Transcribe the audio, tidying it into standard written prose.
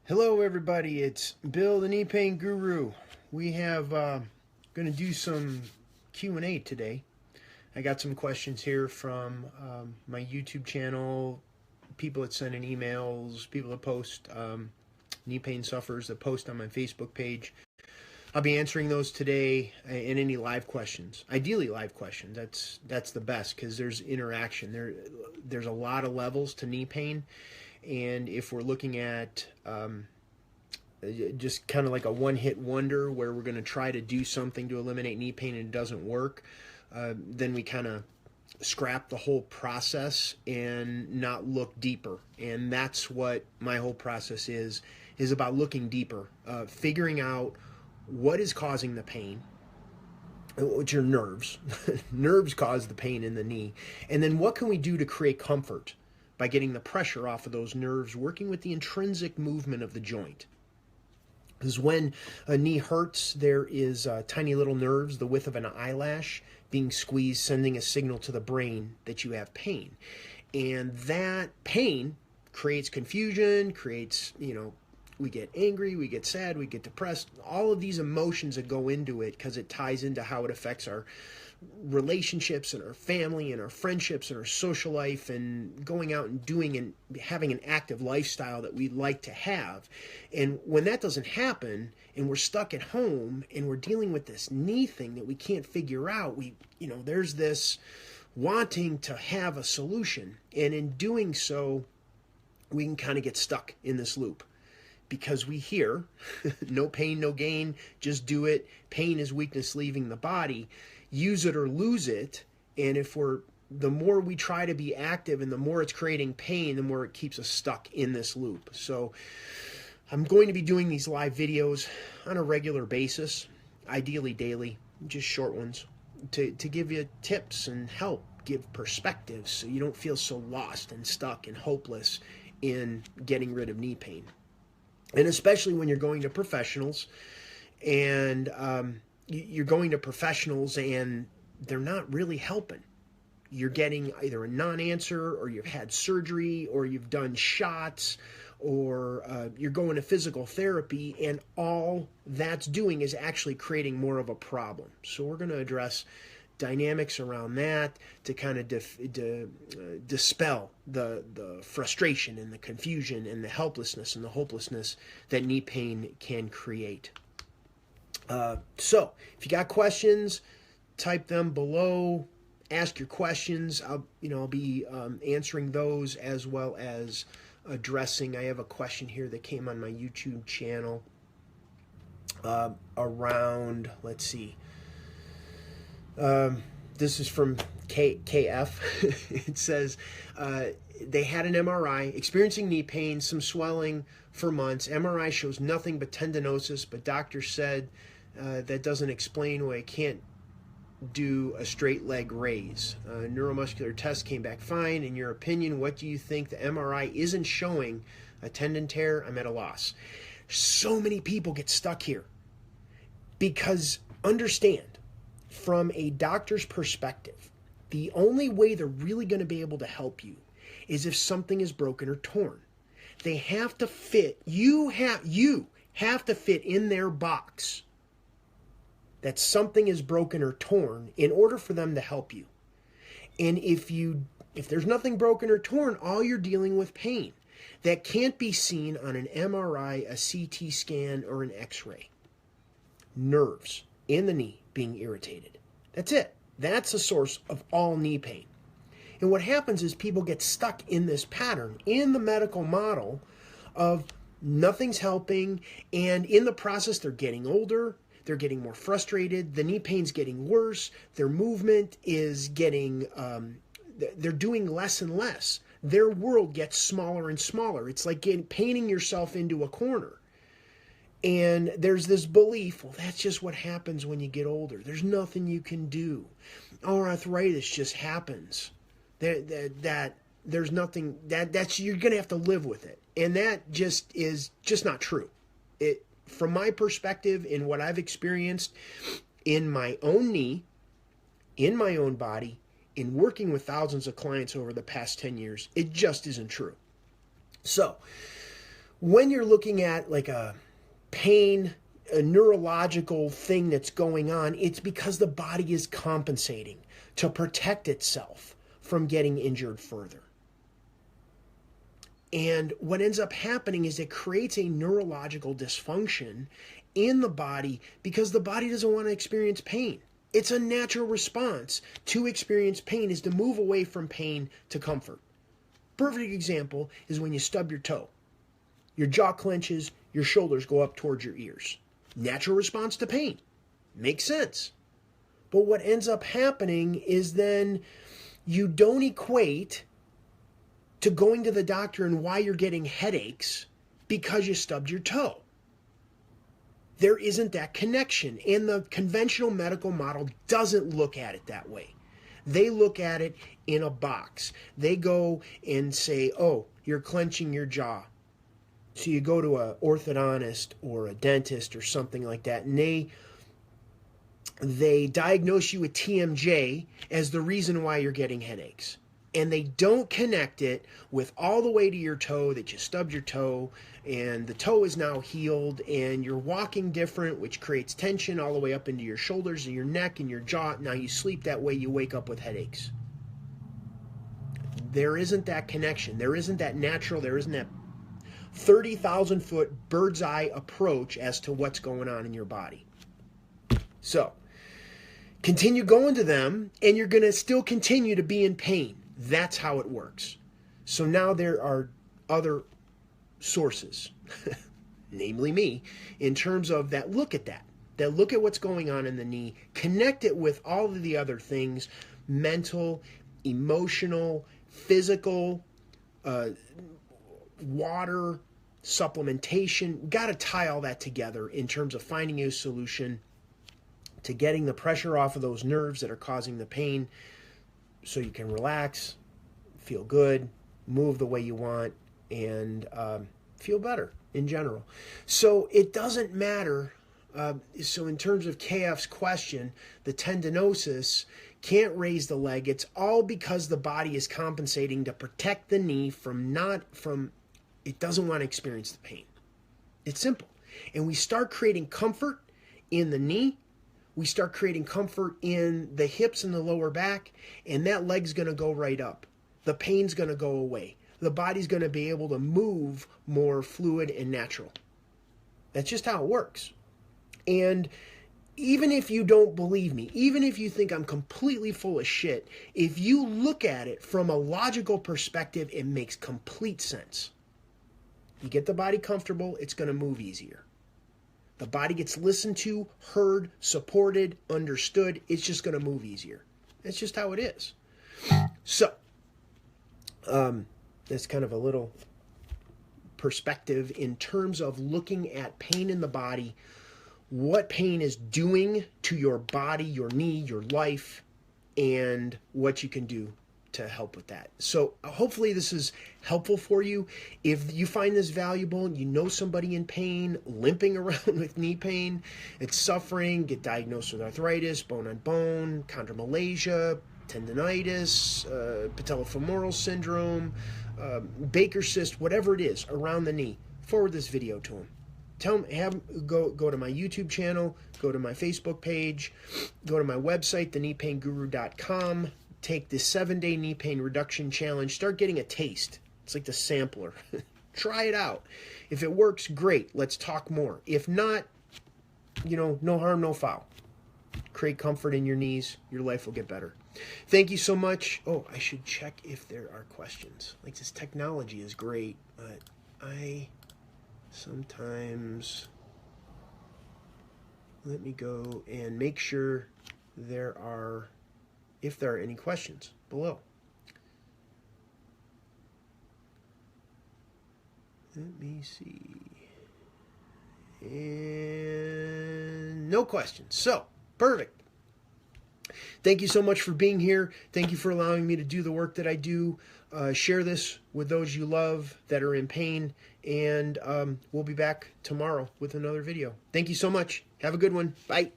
Hello everybody, it's Bill the Knee Pain Guru. We have going to do some Q&A today. I got some questions here from my YouTube channel, people that send in emails, people that post, knee pain sufferers that post on my Facebook page. I'll be answering those today and any live questions. Ideally live questions, that's the best because there's interaction. There's a lot of levels to knee pain. And if we're looking at just kind of like a one-hit wonder where we're going to try to do something to eliminate knee pain and it doesn't work, then we kind of scrap the whole process and not look deeper. And that's what my whole process is about looking deeper, figuring out what is causing the pain, which are nerves. Nerves cause the pain in the knee. And then what can we do to create comfort by getting the pressure off of those nerves, working with the intrinsic movement of the joint. Because when a knee hurts, there is tiny little nerves the width of an eyelash being squeezed, sending a signal to the brain that you have pain. And that pain creates confusion, creates, we get angry, we get sad, we get depressed, all of these emotions that go into it because it ties into how it affects our relationships and our family and our friendships and our social life and going out and doing and having an active lifestyle that we like to have. And when that doesn't happen and we're stuck at home and we're dealing with this knee thing that we can't figure out, there's this wanting to have a solution. And in doing so, we can kind of get stuck in this loop. Because we hear, no pain, no gain, just do it. Pain is weakness leaving the body. Use it or lose it. And the more we try to be active and the more it's creating pain, the more it keeps us stuck in this loop. So I'm going to be doing these live videos on a regular basis, ideally daily, just short ones, to give you tips and help, give perspectives so you don't feel so lost and stuck and hopeless in getting rid of knee pain. And especially when you're going to professionals and you're going to professionals and they're not really helping. You're getting either a non-answer or you've had surgery or you've done shots or you're going to physical therapy, and all that's doing is actually creating more of a problem. So we're going to address dynamics around that to kind of dispel the frustration and the confusion and the helplessness and the hopelessness that knee pain can create. So if you got questions, type them below, ask your questions. I'll be answering those as well as addressing. I have a question here that came on my YouTube channel around, let's see. This is from KF. It says they had an MRI, experiencing knee pain, some swelling for months. MRI shows nothing but tendinosis, but doctor said that doesn't explain why I can't do a straight leg raise. Neuromuscular test came back fine. In your opinion, what do you think? The MRI isn't showing a tendon tear. I'm at a loss. So many people get stuck here because understand, from a doctor's perspective, the only way they're really going to be able to help you is if something is broken or torn. They have to fit, you have to fit in their box that something is broken or torn in order for them to help you. And if there's nothing broken or torn, all you're dealing with pain that can't be seen on an MRI, a CT scan, or an X-ray. Nerves in the knee being irritated. That's it. That's the source of all knee pain. And what happens is people get stuck in this pattern in the medical model of nothing's helping, and in the process they're getting older, they're getting more frustrated, the knee pain's getting worse, their movement is getting, they're doing less and less. Their world gets smaller and smaller. It's like painting yourself into a corner. And there's this belief, well, that's just what happens when you get older. There's nothing you can do. Oh, arthritis just happens. There's nothing, that's you're going to have to live with it. And that just is just not true. From my perspective, in what I've experienced in my own knee, in my own body, in working with thousands of clients over the past 10 years, it just isn't true. So when you're looking at like a pain, a neurological thing that's going on, it's because the body is compensating to protect itself from getting injured further. And what ends up happening is it creates a neurological dysfunction in the body because the body doesn't want to experience pain. It's a natural response to experience pain is to move away from pain to comfort. Perfect example is when you stub your toe. Your jaw clenches, your shoulders go up towards your ears. Natural response to pain. Makes sense. But what ends up happening is then you don't equate to going to the doctor and why you're getting headaches because you stubbed your toe. There isn't that connection, and the conventional medical model doesn't look at it that way. They look at it in a box. They go and say, oh, you're clenching your jaw. So you go to an orthodontist or a dentist or something like that, and they diagnose you with TMJ as the reason why you're getting headaches. And they don't connect it with all the way to your toe, that you stubbed your toe, and the toe is now healed, and you're walking different, which creates tension all the way up into your shoulders and your neck and your jaw. Now you sleep that way, you wake up with headaches. There isn't that connection. There isn't that natural, there isn't that 30,000 foot bird's eye approach as to what's going on in your body. So, continue going to them, and you're going to still continue to be in pain. That's how it works. So now there are other sources, namely me, in terms of that look at that look at what's going on in the knee, connect it with all of the other things, mental, emotional, physical, water, supplementation. Got to tie all that together in terms of finding a solution to getting the pressure off of those nerves that are causing the pain, so you can relax, feel good, move the way you want, and feel better in general. So it doesn't matter. So in terms of KF's question, the tendinosis can't raise the leg. It's all because the body is compensating to protect the knee it doesn't want to experience the pain. It's simple. And we start creating comfort in the knee. We start creating comfort in the hips and the lower back, and that leg's going to go right up. The pain's going to go away. The body's going to be able to move more fluid and natural. That's just how it works. And even if you don't believe me, even if you think I'm completely full of shit, if you look at it from a logical perspective, it makes complete sense. You get the body comfortable, it's going to move easier. The body gets listened to, heard, supported, understood. It's just going to move easier. That's just how it is. So, that's kind of a little perspective in terms of looking at pain in the body, what pain is doing to your body, your knee, your life, and what you can do to help with that. So hopefully this is helpful for you. If you find this valuable and you know somebody in pain, limping around with knee pain, it's suffering, get diagnosed with arthritis, bone on bone, chondromalacia, tendinitis, patellofemoral syndrome, Baker cyst, whatever it is around the knee, forward this video to them. Tell them, go to my YouTube channel, go to my Facebook page, go to my website, thekneepainguru.com. Take the 7-day knee pain reduction challenge. Start getting a taste. It's like the sampler. Try it out. If it works, great. Let's talk more. If not, no harm, no foul. Create comfort in your knees. Your life will get better. Thank you so much. Oh, I should check if there are questions. Like, this technology is great, but I sometimes... Let me go and make sure if there are any questions below. Let me see. And no questions. So, perfect. Thank you so much for being here. Thank you for allowing me to do the work that I do. Share this with those you love that are in pain. And we'll be back tomorrow with another video. Thank you so much. Have a good one. Bye.